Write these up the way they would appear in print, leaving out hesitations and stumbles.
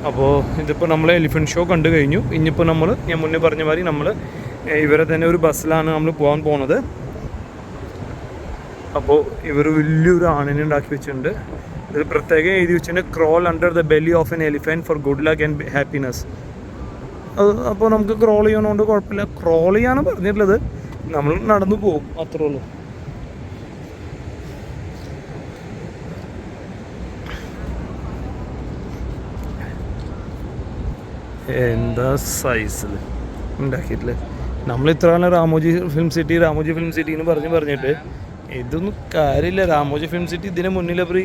അപ്പോൾ ഇതിപ്പോൾ നമ്മൾ എലിഫൻറ്റ് ഷോ കണ്ടു കഴിഞ്ഞു. ഇനിയിപ്പോൾ ഞാൻ മുന്നേ പറഞ്ഞ മാതിരി നമ്മൾ ഇവരെ തന്നെ ഒരു ബസ്സിലാണ് നമ്മൾ പോകാൻ പോകുന്നത്. അപ്പോൾ ഇവർ വലിയൊരു ആണിനെ ഉണ്ടാക്കി വെച്ചിട്ടുണ്ട്. ഇത് പ്രത്യേകം എഴുതി വെച്ചിട്ടുണ്ട്, crawl under the belly of N elephant for good luck and happiness. അപ്പോൾ നമുക്ക് ക്രോൾ ചെയ്യണോണ്ട് കുഴപ്പമില്ല. ക്രോൾ ചെയ്യാനാണ് പറഞ്ഞിട്ടുള്ളത്, നമ്മൾ നടന്നു പോകും, അത്രേ ഉള്ളൂ. എന്താ സൈസിൽ ഉണ്ടാക്കിയിട്ടില്ലേ. നമ്മൾ ഇത്ര കാലം രാമോജി ഫിലിം സിറ്റി എന്ന് പറഞ്ഞിട്ട് ഇതൊന്നും കാര്യമില്ല. രാമോജി ഫിലിം സിറ്റി ഇതിന് മുന്നിൽ അവർ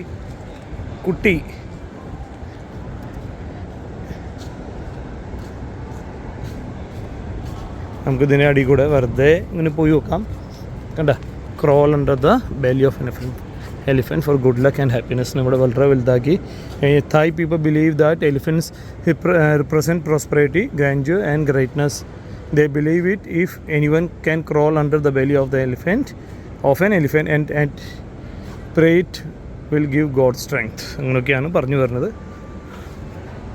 കുട്ടി നമുക്കിതിനെ അടി കൂടെ വെറുതെ ഇങ്ങനെ പോയി നോക്കാം. കണ്ട, crawl under the belly of elephant for good luck and happiness ഇവിടെ വളരെ വലുതാക്കി. Thai people believe that elephants represent prosperity, grandeur and greatness. They believe it if anyone can crawl under the belly of an elephant and pray it will give God strength. അങ്ങനെയൊക്കെയാണ് പറഞ്ഞു വരുന്നത്.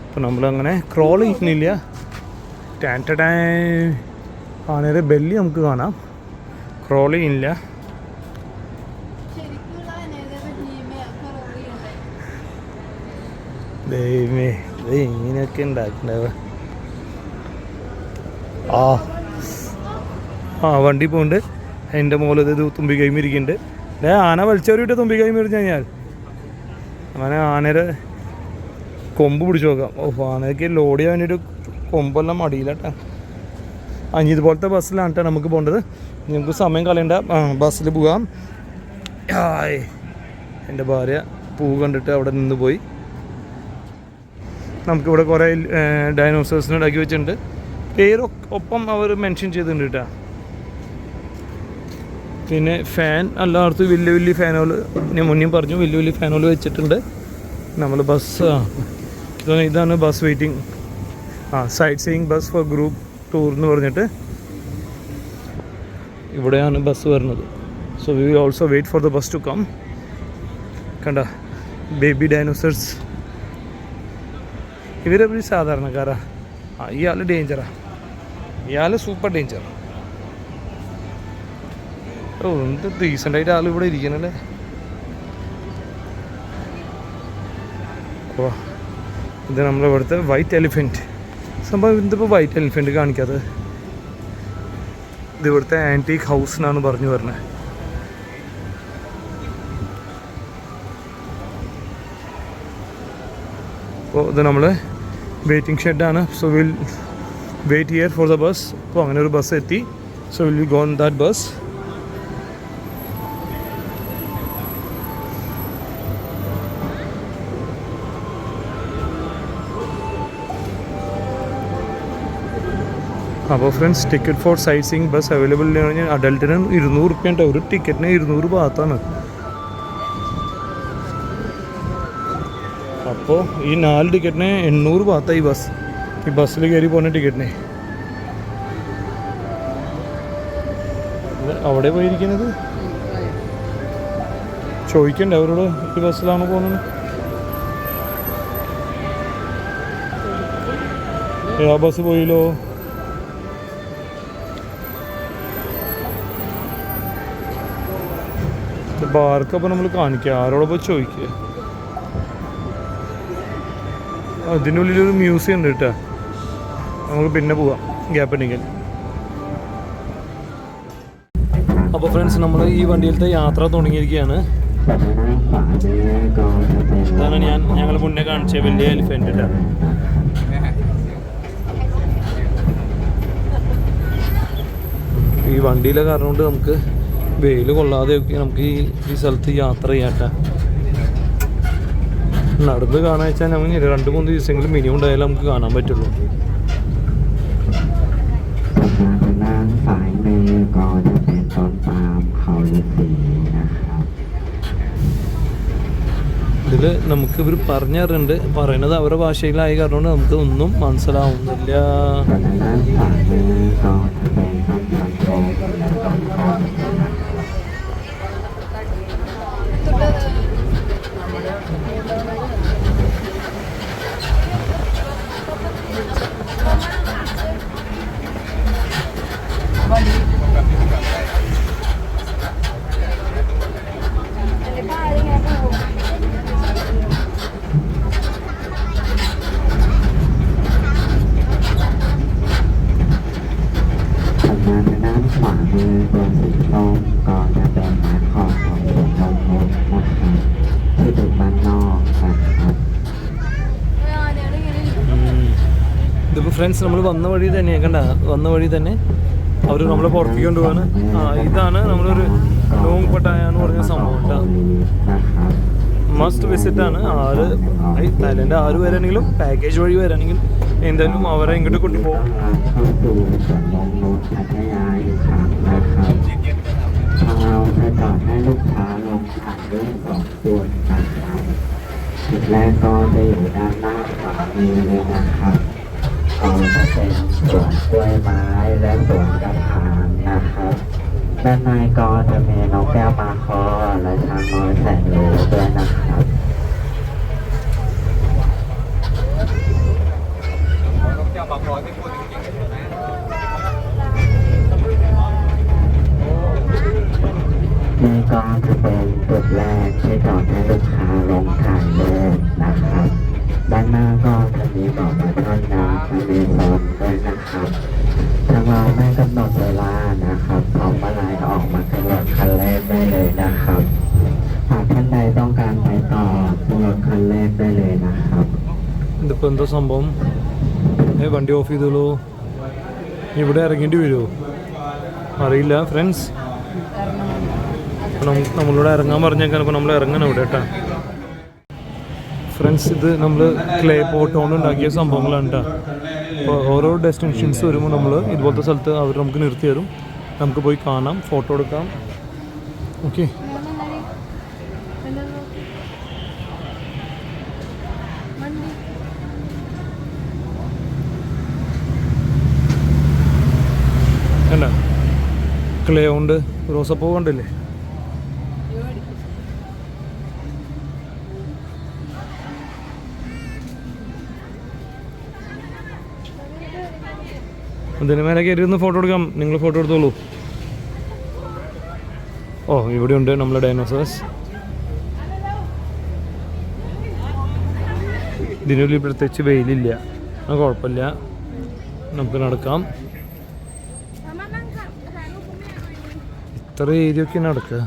അപ്പോൾ നമ്മളങ്ങനെ crawl ചെയ്യുന്നില്ല. ആനയുടെ belly നമുക്ക് കാണാം, crawl ചെയ്യുന്നില്ല. ദൈവമേ, ഇത് ഇങ്ങനെയൊക്കെ ഉണ്ടായിട്ടുണ്ടാവുക. വണ്ടി പോകുന്നുണ്ട്. അതിൻ്റെ മുകളിൽ ഇത് തുമ്പി കൈമിരിക്കുന്നുണ്ട്. ആന വലിച്ചവരിട്ട് തുമ്പി കൈമിരിച്ചു കഴിഞ്ഞാൽ അങ്ങനെ ആനയുടെ കൊമ്പ് പിടിച്ച് നോക്കാം. ആനയ്ക്ക് ലോഡ് ചെയ്യാൻ വേണ്ടിയിട്ട് കൊമ്പെല്ലാം മടിയിലാട്ടാ. ഇതുപോലത്തെ ബസ്സിലാണ് കേട്ടോ നമുക്ക് പോകേണ്ടത്. നമുക്ക് സമയം കളയണ്ട, ബസ്സിൽ പോകാം. എൻ്റെ ഭാര്യ പൂ കണ്ടിട്ട് അവിടെ നിന്ന് പോയി. നമുക്കിവിടെ കുറേ ഡൈനോസേഴ്സിനെ ഉണ്ടാക്കി വെച്ചിട്ടുണ്ട്. പേരൊപ്പം അവർ മെൻഷൻ ചെയ്തിട്ടുണ്ട് കേട്ടോ. പിന്നെ ഫാൻ എല്ലായിടത്തും വലിയ ഫാനുകൾ, ഞാൻ മുന്നേ പറഞ്ഞു, വലിയ ഫാനുകൾ വെച്ചിട്ടുണ്ട്. നമ്മൾ ബസ് ഇതാണ് bus waiting, sightseeing bus for group tour എന്ന് പറഞ്ഞിട്ട് ഇവിടെയാണ് ബസ് വരുന്നത്. So we will also wait for the bus to come. കണ്ട, ബേബി ഡൈനോസേഴ്സ്. ഇവരൊരു സാധാരണക്കാരാ. ഇയാൾ ഡേഞ്ചറാ, ഇയാൾ സൂപ്പർ ഡേഞ്ചർ. എന്ത് ഡീസൻ്റായിട്ട് ആൾ ഇവിടെ ഇരിക്കണല്ലേ. ഇത് നമ്മളിവിടുത്തെ വൈറ്റ് എലിഫൻറ്റ് സംഭവം. ഇതിപ്പോൾ വൈറ്റ് എലിഫൻറ്റ് കാണിക്കാത്തത്. ഇത് ഇവിടുത്തെ ആൻറ്റീക്ക് ഹൗസ് എന്നാണ് പറഞ്ഞു പറഞ്ഞത്. അപ്പോൾ ഇത് നമ്മൾ വെയിറ്റിംഗ് ഷെഡാണ്. So will wait here for the bus. അപ്പോൾ അങ്ങനെ ഒരു ബസ് എത്തി. So will we go on that bus. അപ്പോൾ friends, ticket for sightseeing bus available എന്ന് പറഞ്ഞാൽ അഡൽട്ടിന് 200 റുപ്യ ഉണ്ട്. ഒരു ടിക്കറ്റിന് 200 ഭാഗത്താണ്. അപ്പോൾ ഈ 4 ടിക്കറ്റിന് 800 ഭാഗത്താണ് ഈ ബസ്സിൽ കയറി പോകുന്ന ടിക്കറ്റിന്. അവിടെ പോയിരിക്കുന്നത് ചോദിക്കണ്ടേ അവരോട്, ഈ ബസ്സിലാണ് പോകുന്നത്. ആ ബസ് പോയില്ലോ. ബാർക്കപ്പോൾ നമ്മൾ കാണിക്കുക, ആരോടൊപ്പം ചോദിക്കുക. അതിനുള്ളിലൊരു മ്യൂസിയം ഉണ്ട് കേട്ടോ. നമുക്ക് പിന്നെ പോവാം, ഗ്യാപ്പ് ഉണ്ടെങ്കിൽ. അപ്പോൾ ഫ്രണ്ട്സ്, നമ്മൾ ഈ വണ്ടിയിലത്തെ യാത്ര തുടങ്ങിയിരിക്കുകയാണ്. ഇതാണ് ഞങ്ങൾ മുന്നേ കാണിച്ച വലിയ എലിഫൻറ്റ് കേട്ടോ. ഈ വണ്ടിയിലെ കാരണം കൊണ്ട് നമുക്ക് വെയിൽ കൊള്ളാതെയൊക്കെ നമുക്ക് ഈ സ്ഥലത്ത് യാത്ര ചെയ്യാട്ടോ. നടന്ന് കാണാൻ വെച്ചാൽ നമുക്ക് 2-3 ദിവസമെങ്കിലും മിനിമം ഉണ്ടായാലും നമുക്ക് കാണാൻ പറ്റുള്ളൂ. ഇതിൽ നമുക്ക് ഇവർ പറഞ്ഞു തരുന്നുണ്ട്. പറയുന്നത് അവരുടെ ഭാഷയിലായ കാരണം കൊണ്ട് നമുക്ക് ഒന്നും മനസ്സിലാവുന്നില്ല. คือตัวสีส้มก็จะเป็นมาสคอตของสวนนงนุชนะครับที่เป็นบ้านนอกนะครับ ഇതിപ്പോൾ ഫ്രണ്ട്സ് നമ്മൾ വന്ന വഴി തന്നെ കണ്ട വന്ന വഴി തന്നെ അവർ നമ്മളെ പുറത്തേക്ക് കൊണ്ടുപോകാണ്. ഇതാണ് നമ്മളൊരു ലോങ് പട്ടായ എന്ന് പറഞ്ഞ സംഭവം കേട്ടോ. മസ്റ്റ് വിസിറ്റ് ആണ്. തായ്ലൻഡ് ആര് വരാണെങ്കിലും പാക്കേജ് വഴി വരാണെങ്കിൽ എന്തായാലും അവരെ ഇങ്ങോട്ട് കൊണ്ടുപോകും.จุดแรกก็จะอยู่ด้านหน้าขวามือเลยนะครับก็จะเป็นสวนกล้วยไม้และสวนกระถางนะครับด้านในก็จะมีนกแก้วมาคอและช้างน้อยแสนรู้ด้วยนะครับนี่ก็จะเป็นจุดแรกที่จอดให้ลูกค้าลงถ่ายรูปนะครับด้านหน้าก็จะมีบ่อปลาช่อนน้ำอเมซอนด้วยนะครับทางเราไม่กำหนดเวลานะครับพร้อมเมื่อไรออกมากำหนดคันแรกได้เลยนะครับหากท่านใดต้องการไปต่อกำหนดคันแรกได้เลยนะครับ ഇതിപ്പോൾ എന്താ സംഭവം? വണ്ടി ഓഫ് ചെയ്തോളൂ. ഇവിടെ ഇറങ്ങേണ്ടി വരുമോ അറിയില്ല ഫ്രണ്ട്സ്. നമ്മളോട് ഇറങ്ങാൻ പറഞ്ഞേക്കാൻ ഇപ്പോൾ നമ്മൾ ഇറങ്ങണം ഇവിടെ കേട്ടോ ഫ്രണ്ട്സ്. ഇത് നമ്മൾ ക്ലേ പോട്ട് കൊണ്ട് ഉണ്ടാക്കിയ സംഭവങ്ങളാണ് കേട്ടോ. അപ്പോൾ ഓരോ ഡെസ്റ്റിനേഷൻസ് വരുമ്പോൾ നമ്മൾ ഇതുപോലത്തെ സ്ഥലത്ത് അവർ നമുക്ക് നിർത്തി തരും. നമുക്ക് പോയി കാണാം, ഫോട്ടോ എടുക്കാം. ഓക്കെ, അല്ല ക്ലേ കൊണ്ട് റോസപ്പൂ കണ്ടില്ലേ? അതിന് മേലെ കയറി ഒന്ന് ഫോട്ടോ എടുക്കാം. നിങ്ങൾ ഫോട്ടോ എടുത്തോളൂ. ഓ, ഇവിടെ ഉണ്ട് നമ്മളെ ഡൈനോസേഴ്സ്. ഇതിനുള്ളിൽ പ്രത്യേകിച്ച് വെയിലില്ല, കുഴപ്പമില്ല, നമുക്ക് നടക്കാം. ഇത്ര ഏരിയൊക്കെ നടക്കുക.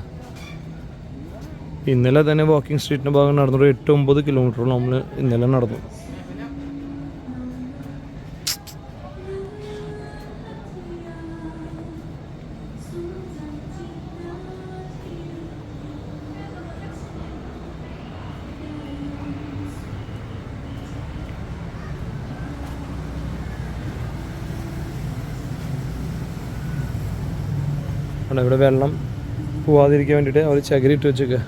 ഇന്നലെ തന്നെ വാക്കിംഗ് സ്ട്രീറ്റിൻ്റെ ഭാഗം നടന്നു 8-9 കിലോമീറ്ററോളം നമ്മൾ ഇന്നലെ നടന്നു. ഇവിടെ വെള്ളം പോവാതിരിക്കാൻ വേണ്ടിയിട്ട് അവർ ചകിരി ഇട്ട് വെച്ചേക്കുക.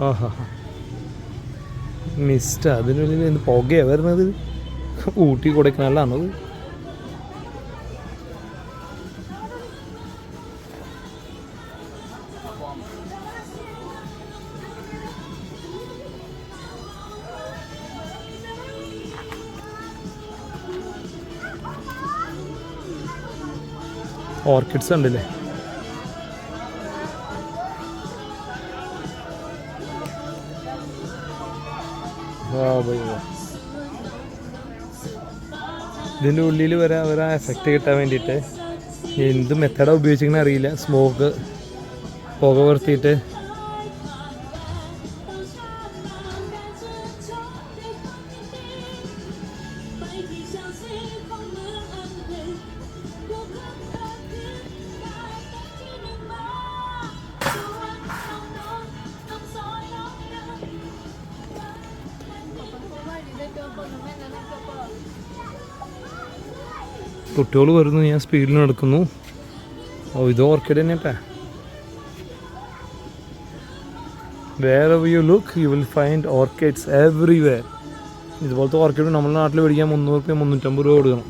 ആഹാ, മിസ്റ്റ്. അതിനുള്ളിൽ എന്ത് പുകയാണ് വരുന്നത്? ഊട്ടി കൊടൈക്കനാലാണത്. ഓർക്കിഡ്സ് ഉണ്ടല്ലേ? ഇതിൻ്റെ ഉള്ളിൽ വരെ അവർ ആ എഫക്റ്റ് കിട്ടാൻ വേണ്ടിയിട്ട് എന്ത് മെത്തേഡാണ് ഉപയോഗിച്ചിരിക്കുന്നത് അറിയില്ല. സ്മോക്ക് പുക വർത്തിയിട്ട് കുട്ടികൾ വരുന്നു. ഞാൻ സ്പീഡിൽ നടക്കുന്നു. ഓ, ഇത് ഓർക്കിഡ് തന്നെ കേട്ടാ. Wherever you look, you will find orchids everywhere. ഇതുപോലത്തെ ഓർക്കിഡ് നമ്മുടെ നാട്ടിൽ മേടിക്കാൻ 300 രൂപ 350 രൂപ കൊടുക്കണം.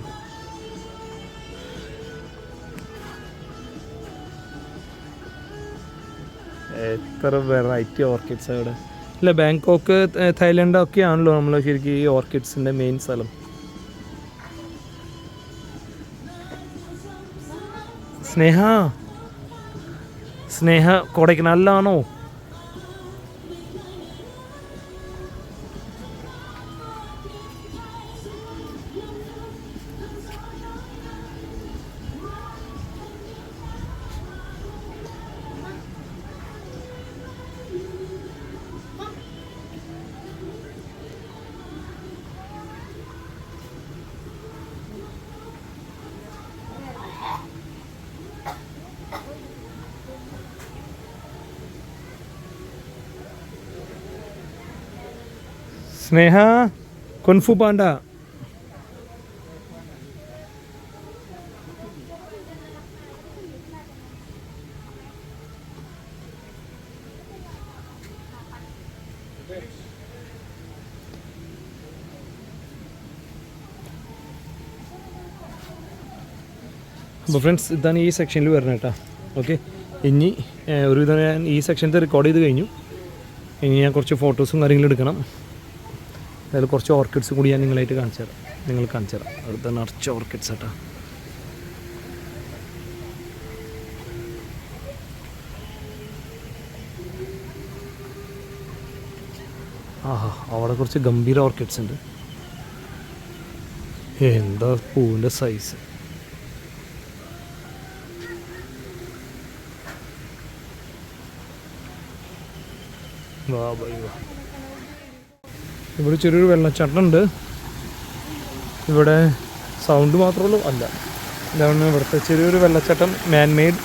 എത്ര വെറൈറ്റി ഓർക്കിഡ്സ് അവിടെ. അല്ല ബാങ്കോക്ക് തായ്ലൻഡ് ഒക്കെ ആണല്ലോ നമ്മൾ ശരിക്കും ഈ ഓർക്കിഡ്സിൻ്റെ മെയിൻ സ്ഥലം. സ്നേഹ കൊടൈക്കനാലിലാണോ? സ്നേഹ കൊൻഫു പാണ്ട. അപ്പോൾ ഫ്രണ്ട്സ് ഇതാണ് ഈ സെക്ഷനിൽ വരുന്നത് കേട്ടോ. ഓക്കെ, ഇനി ഒരുവിധം ഞാൻ ഈ സെക്ഷനത്തെ റെക്കോർഡ് ചെയ്ത് കഴിഞ്ഞു. ഇനി ഞാൻ കുറച്ച് ഫോട്ടോസും കാര്യങ്ങളും എടുക്കണം. അതിൽ കുറച്ച് ഓർക്കിഡ്സ് കൂടി ഞാൻ നിങ്ങളായിട്ട് കാണിച്ചു തരാം. അടുത്ത നിറച്ച് ഓർക്കിഡ്സ് കേട്ടോ. ആഹാ, അവിടെ കുറച്ച് ഗംഭീര ഓർക്കിഡ്സ് ഉണ്ട്. എന്താ പൂവിൻ്റെ സൈസ്! വാ ബൈ വാ. ഇവിടെ ചെറിയൊരു വെള്ളച്ചാട്ടം ഉണ്ട്. ഇവിടെ സൗണ്ട് മാത്രമേ അല്ല, ഇതാണ് ഇവിടുത്തെ ചെറിയൊരു വെള്ളച്ചാട്ടം, മാൻ മെയ്ഡ്.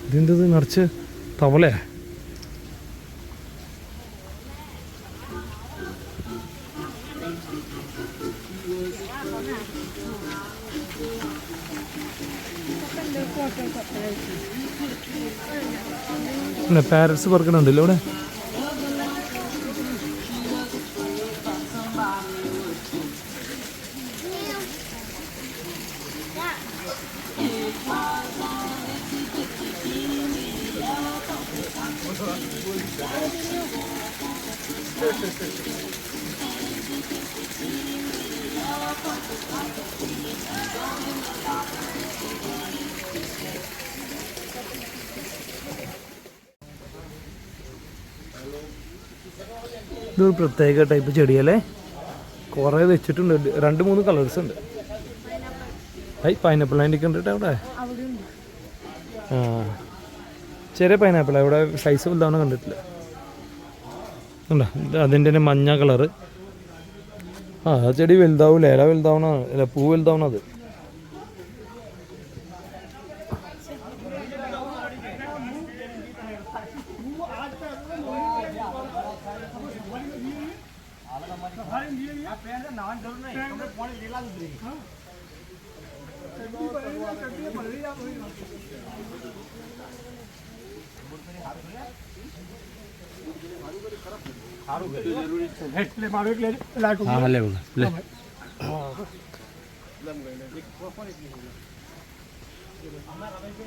ഇതെന്തത് നിറച്ച് തവളയാ? പാരറ്റ്സ് പറക്കണുണ്ടല്ലോ ഇവിടെ. ഇതൊരു പ്രത്യേക ടൈപ്പ് ചെടിയല്ലേ, കുറേ വെച്ചിട്ടുണ്ട്. 2-3 കളേഴ്സ് ഉണ്ട്. പൈനാപ്പിൾ അതിൻ്റെയൊക്കെ ഉണ്ട് അവിടെ. ആ, ചെറിയ പൈനാപ്പിൾ അവിടെ സൈസ് വലുതാവണ കണ്ടിട്ടില്ല. ഉണ്ടോ അതിൻ്റെ തന്നെ മഞ്ഞ കളറ്. ആ ചെടി വലുതാവൂല, ഇല വലുതാവണ, ഇല പൂ വലുതാവണ. അത്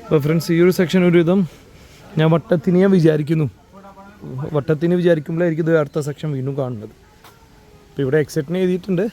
അപ്പോൾ ഫ്രണ്ട്സ്, ഈ ഒരു സെക്ഷൻ ഒരുവിധം ഞാൻ വട്ടത്തിന് വിചാരിക്കുമ്പോഴായിരിക്കും ഇത് അടുത്ത സെക്ഷൻ വീണ്ടും കാണുന്നത്. അപ്പോൾ ഇവിടെ എക്സിറ്റിന് എഴുതിയിട്ടുണ്ട്.